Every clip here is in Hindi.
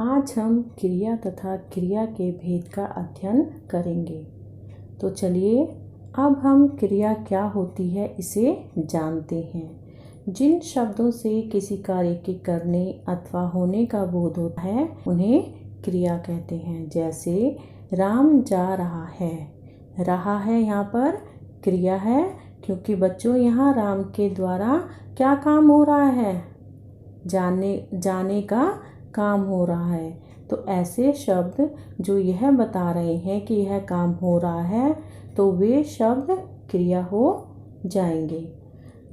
आज हम क्रिया तथा क्रिया के भेद का अध्ययन करेंगे। तो चलिए अब हम क्रिया क्या होती है इसे जानते हैं। जिन शब्दों से किसी कार्य के करने अथवा होने का बोध होता है उन्हें क्रिया कहते हैं। जैसे राम जा रहा है यहाँ पर क्रिया है, क्योंकि बच्चों यहाँ राम के द्वारा क्या काम हो रहा है, जाने का काम हो रहा है। तो ऐसे शब्द जो यह बता रहे हैं कि यह काम हो रहा है तो वे शब्द क्रिया हो जाएंगे।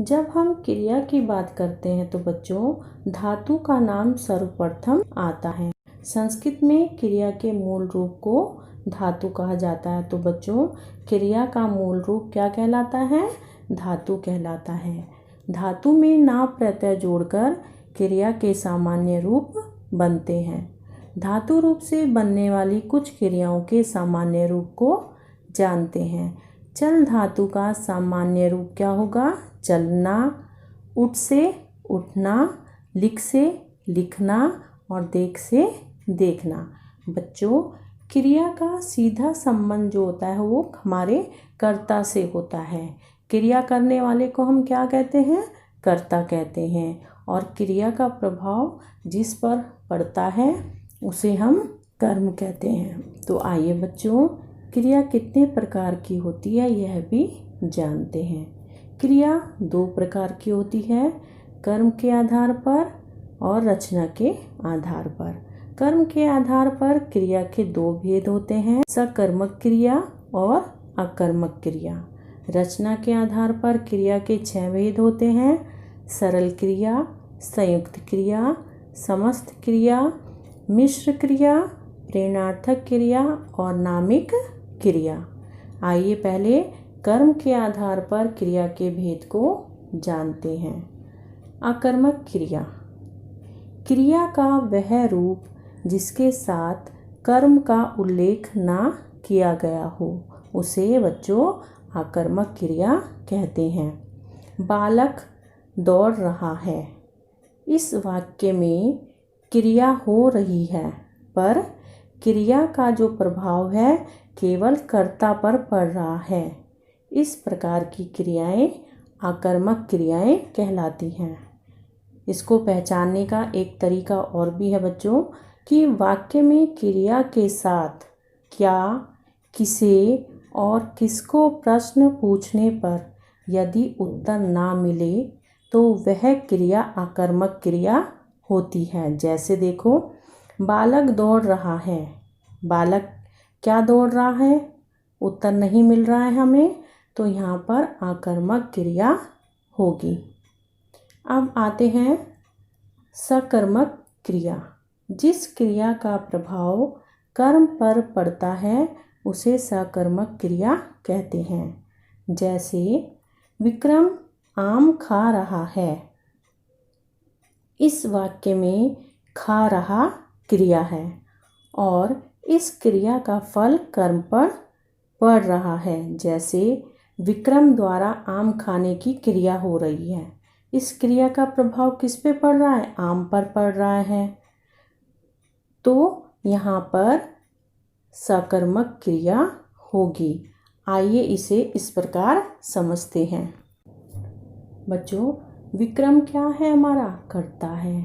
जब हम क्रिया की बात करते हैं तो बच्चों धातु का नाम सर्वप्रथम आता है। संस्कृत में क्रिया के मूल रूप को धातु कहा जाता है। तो बच्चों क्रिया का मूल रूप क्या कहलाता है? धातु कहलाता है। धातु में ना प्रत्यय जोड़कर क्रिया के सामान्य रूप बनते हैं। धातु रूप से बनने वाली कुछ क्रियाओं के सामान्य रूप को जानते हैं। चल धातु का सामान्य रूप क्या होगा? चलना, उठ से उठना, लिख से लिखना और देख से देखना। बच्चों क्रिया का सीधा संबंध जो होता है वो हमारे कर्ता से होता है। क्रिया करने वाले को हम क्या कहते हैं? कर्ता कहते हैं। और क्रिया का प्रभाव जिस पर पड़ता है उसे हम कर्म कहते हैं। तो आइए बच्चों क्रिया कितने प्रकार की होती है यह भी जानते हैं। क्रिया दो प्रकार की होती है, कर्म के आधार पर और रचना के आधार पर। कर्म के आधार पर क्रिया के दो भेद होते हैं, सकर्मक क्रिया और अकर्मक क्रिया। रचना के आधार पर क्रिया के 6 भेद होते हैं, सरल क्रिया, संयुक्त क्रिया, समस्त क्रिया, मिश्र क्रिया, प्रेरणार्थक क्रिया और नामिक क्रिया। आइए पहले कर्म के आधार पर क्रिया के भेद को जानते हैं। अकर्मक क्रिया, क्रिया का वह रूप जिसके साथ कर्म का उल्लेख ना किया गया हो उसे बच्चों अकर्मक क्रिया कहते हैं। बालक दौड़ रहा है, इस वाक्य में क्रिया हो रही है पर क्रिया का जो प्रभाव है केवल कर्ता पर पड़ रहा है। इस प्रकार की क्रियाएं आकर्मक क्रियाएं कहलाती हैं। इसको पहचानने का एक तरीका और भी है बच्चों कि वाक्य में क्रिया के साथ क्या, किसे और किसको प्रश्न पूछने पर यदि उत्तर ना मिले तो वह क्रिया आकर्मक क्रिया होती है। जैसे देखो बालक दौड़ रहा है, बालक क्या दौड़ रहा है, उत्तर नहीं मिल रहा है हमें, तो यहाँ पर आकर्मक क्रिया होगी। अब आते हैं सकर्मक क्रिया। जिस क्रिया का प्रभाव कर्म पर पड़ता है उसे सकर्मक क्रिया कहते हैं। जैसे विक्रम आम खा रहा है, इस वाक्य में खा रहा क्रिया है और इस क्रिया का फल कर्म पर पड़ रहा है। जैसे विक्रम द्वारा आम खाने की क्रिया हो रही है, इस क्रिया का प्रभाव किस पे पड़ रहा है? आम पर पड़ रहा है। तो यहाँ पर सकर्मक क्रिया होगी। आइए इसे इस प्रकार समझते हैं। बच्चों विक्रम क्या है? हमारा कर्ता है।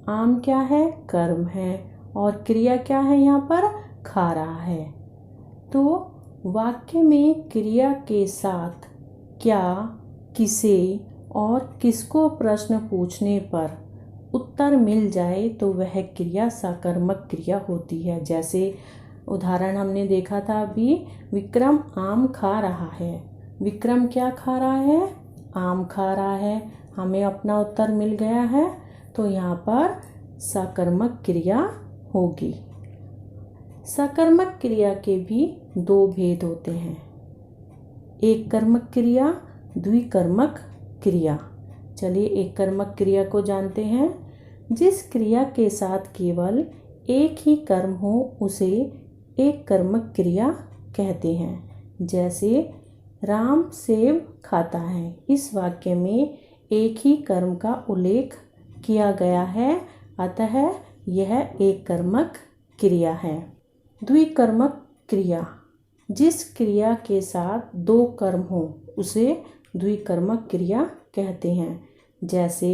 आम क्या है? कर्म है। और क्रिया क्या है? यहाँ पर खा रहा है। तो वाक्य में क्रिया के साथ क्या, किसे और किसको प्रश्न पूछने पर उत्तर मिल जाए तो वह क्रिया सकर्मक क्रिया होती है। जैसे उदाहरण हमने देखा था अभी, विक्रम आम खा रहा है। विक्रम क्या खा रहा है? आम खा रहा है। हमें अपना उत्तर मिल गया है तो यहाँ पर सकर्मक क्रिया होगी। सकर्मक क्रिया के भी दो भेद होते हैं, एक कर्मक क्रिया, द्विकर्मक क्रिया। चलिए एक कर्मक क्रिया को जानते हैं। जिस क्रिया के साथ केवल एक ही कर्म हो उसे एक कर्मक क्रिया कहते हैं। जैसे राम सेब खाता है, इस वाक्य में एक ही कर्म का उल्लेख किया गया है, अतः यह एक कर्मक क्रिया है। द्विकर्मक क्रिया, जिस क्रिया के साथ दो कर्म हो उसे द्विकर्मक क्रिया कहते हैं। जैसे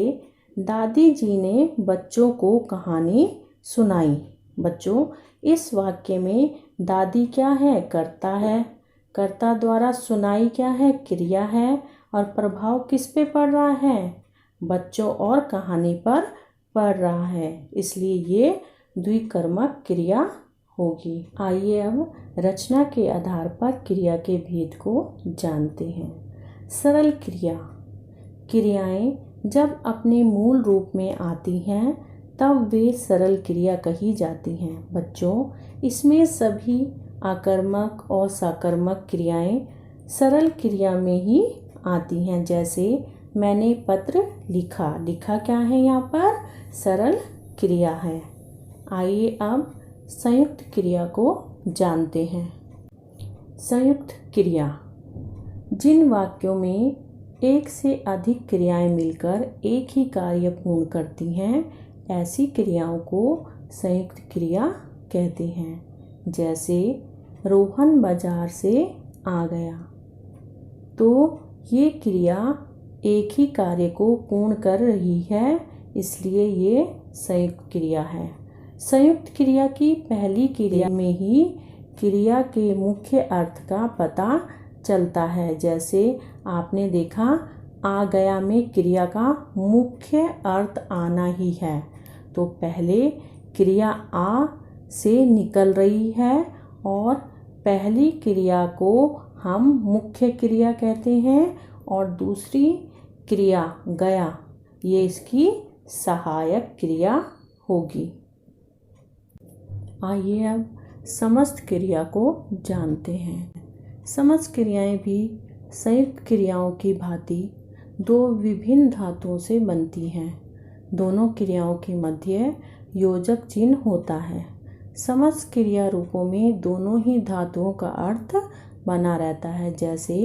दादी जी ने बच्चों को कहानी सुनाई। बच्चों, इस वाक्य में दादी क्या है? कर्ता है। कर्ता द्वारा सुनाई क्या है? क्रिया है। और प्रभाव किस पे पड़ रहा है? बच्चों और कहानी पर पड़ रहा है, इसलिए ये द्विकर्मक क्रिया होगी। आइए अब रचना के आधार पर क्रिया के भेद को जानते हैं। सरल क्रिया, क्रियाएं जब अपने मूल रूप में आती हैं तब वे सरल क्रिया कही जाती हैं। बच्चों, इसमें सभी आकर्मक और सकर्मक क्रियाएं सरल क्रिया में ही आती हैं। जैसे मैंने पत्र लिखा, लिखा क्या है? यहाँ पर सरल क्रिया है। आइए अब संयुक्त क्रिया को जानते हैं। संयुक्त क्रिया, जिन वाक्यों में एक से अधिक क्रियाएं मिलकर एक ही कार्य पूर्ण करती हैं, ऐसी क्रियाओं को संयुक्त क्रिया कहते हैं। जैसे रोहन बाजार से आ गया, तो ये क्रिया एक ही कार्य को पूर्ण कर रही है, इसलिए ये संयुक्त क्रिया है। संयुक्त क्रिया की पहली क्रिया में ही क्रिया के मुख्य अर्थ का पता चलता है। जैसे आपने देखा, आ गया में क्रिया का मुख्य अर्थ आना ही है, तो पहले क्रिया आ से निकल रही है और पहली क्रिया को हम मुख्य क्रिया कहते हैं और दूसरी क्रिया गया, ये इसकी सहायक क्रिया होगी। आइए अब समस्त क्रिया को जानते हैं। समस्त क्रियाएं भी संयुक्त क्रियाओं की भांति दो विभिन्न धातुओं से बनती हैं। दोनों क्रियाओं के मध्य योजक चिन्ह होता है। समस्त क्रिया रूपों में दोनों ही धातुओं का अर्थ बना रहता है। जैसे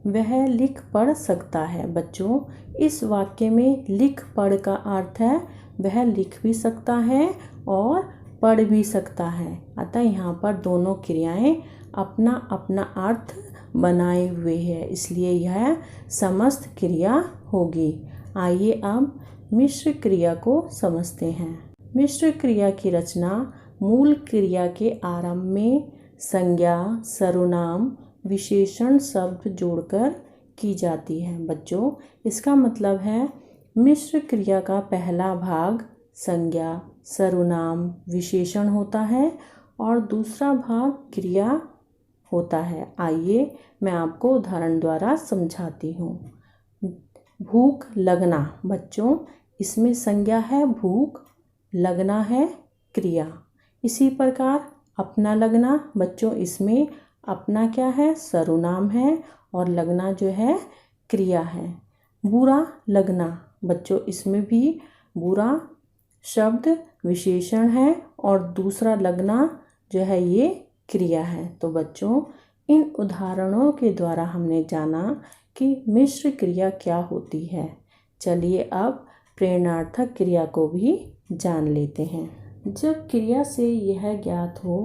वह लिख पढ़ सकता है। बच्चों, इस वाक्य में लिख पढ़ का अर्थ है वह लिख भी सकता है और पढ़ भी सकता है। अतः यहाँ पर दोनों क्रियाएं अपना अपना अर्थ बनाए हुए हैं, इसलिए यह समस्त क्रिया होगी। आइए अब मिश्र क्रिया को समझते हैं। मिश्र क्रिया की रचना मूल क्रिया के आरंभ में संज्ञा, सर्वनाम, विशेषण शब्द जोड़कर की जाती है। बच्चों, इसका मतलब है मिश्र क्रिया का पहला भाग संज्ञा, सर्वनाम, विशेषण होता है और दूसरा भाग क्रिया होता है। आइए मैं आपको उदाहरण द्वारा समझाती हूँ। भूख लगना, बच्चों इसमें संज्ञा है भूख, लगना है क्रिया। इसी प्रकार अपना लगना, बच्चों इसमें अपना क्या है? सर्वनाम है और लगना जो है क्रिया है। बुरा लगना, बच्चों इसमें भी बुरा शब्द विशेषण है और दूसरा लगना जो है ये क्रिया है। तो बच्चों, इन उदाहरणों के द्वारा हमने जाना कि मिश्र क्रिया क्या होती है। चलिए अब प्रेरणार्थक क्रिया को भी जान लेते हैं। जब क्रिया से यह ज्ञात हो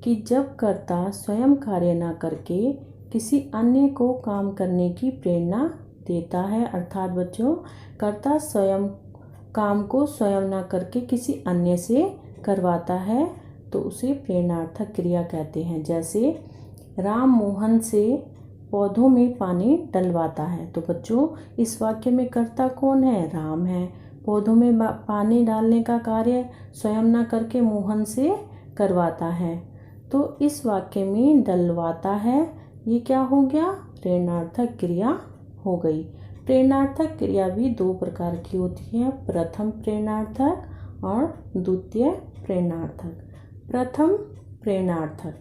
कि जब कर्ता स्वयं कार्य न करके किसी अन्य को काम करने की प्रेरणा देता है, अर्थात बच्चों कर्ता स्वयं काम को स्वयं न करके किसी अन्य से करवाता है, तो उसे प्रेरणार्थक क्रिया कहते हैं। जैसे राम मोहन से पौधों में पानी डलवाता है, तो बच्चों इस वाक्य में कर्ता कौन है? राम है। पौधों में पानी डालने का कार्य स्वयं न करके मोहन से करवाता है, तो इस वाक्य में डलवाता है, ये क्या हो गया? प्रेरणार्थक क्रिया हो गई। प्रेरणार्थक क्रिया भी दो प्रकार की होती है, प्रथम प्रेरणार्थक और द्वितीय प्रेरणार्थक। प्रथम प्रेरणार्थक,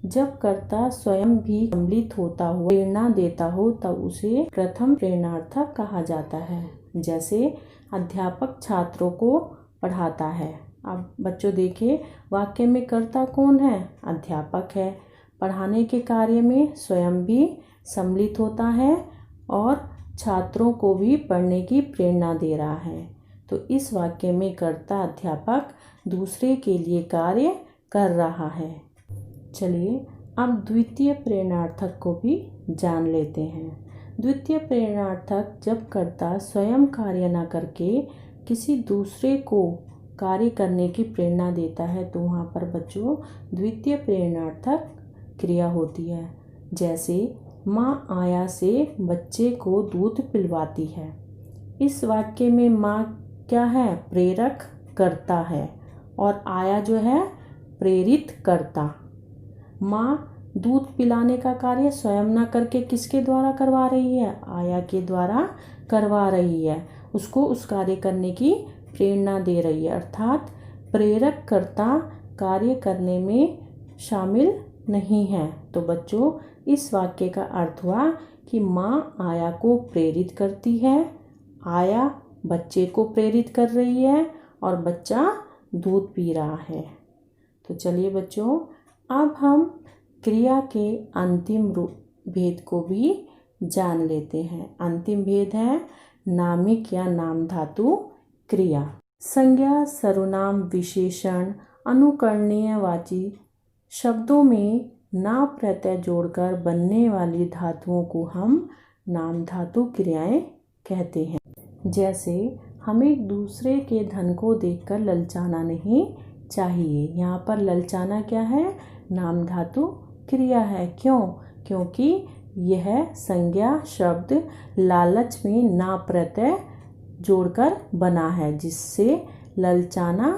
जब कर्ता स्वयं भी सम्मिलित होता हुआ प्रेरणा देता हो तब उसे प्रथम प्रेरणार्थक कहा जाता है। जैसे अध्यापक छात्रों को पढ़ाता है। अब बच्चों देखिए, वाक्य में कर्ता कौन है? अध्यापक है। पढ़ाने के कार्य में स्वयं भी सम्मिलित होता है और छात्रों को भी पढ़ने की प्रेरणा दे रहा है, तो इस वाक्य में कर्ता अध्यापक दूसरे के लिए कार्य कर रहा है। चलिए अब द्वितीय प्रेरणार्थक को भी जान लेते हैं। द्वितीय प्रेरणार्थक जब कर्ता स्वयं कार्य न करके किसी दूसरे को कार्य करने की प्रेरणा देता है तो वहाँ पर बच्चों द्वितीय प्रेरणार्थक क्रिया होती है। जैसे माँ आया से बच्चे को दूध पिलवाती है। इस वाक्य में माँ क्या है? प्रेरक करता है और आया जो है प्रेरित करता। माँ दूध पिलाने का कार्य स्वयं न करके किसके द्वारा करवा रही है? आया के द्वारा करवा रही है। उसको उस कार्य करने की प्रेरणा दे रही है, अर्थात प्रेरक कर्ता कार्य करने में शामिल नहीं है। तो बच्चों इस वाक्य का अर्थ हुआ कि माँ आया को प्रेरित करती है, आया बच्चे को प्रेरित कर रही है और बच्चा दूध पी रहा है। तो चलिए बच्चों अब हम क्रिया के अंतिम भेद को भी जान लेते हैं। अंतिम भेद है नामिक या नाम धातु क्रिया। संज्ञा, सर्वनाम, विशेषण, अनुकरणीयवाची शब्दों में ना प्रत्यय जोड़कर बनने वाली धातुओं को हम नाम धातु क्रियाएं कहते हैं। जैसे हमें दूसरे के धन को देखकर ललचाना नहीं चाहिए। यहाँ पर ललचाना क्या है? नाम धातु क्रिया है। क्यों? क्योंकि यह संज्ञा शब्द लालच में ना प्रत्यय जोड़कर बना है, जिससे ललचाना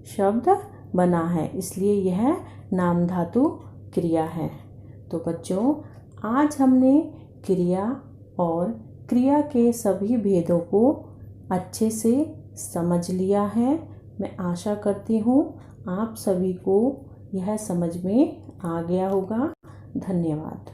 शब्द बना है, इसलिए यह नाम धातु क्रिया है। तो बच्चों आज हमने क्रिया और क्रिया के सभी भेदों को अच्छे से समझ लिया है। मैं आशा करती हूँ आप सभी को यह समझ में आ गया होगा। धन्यवाद।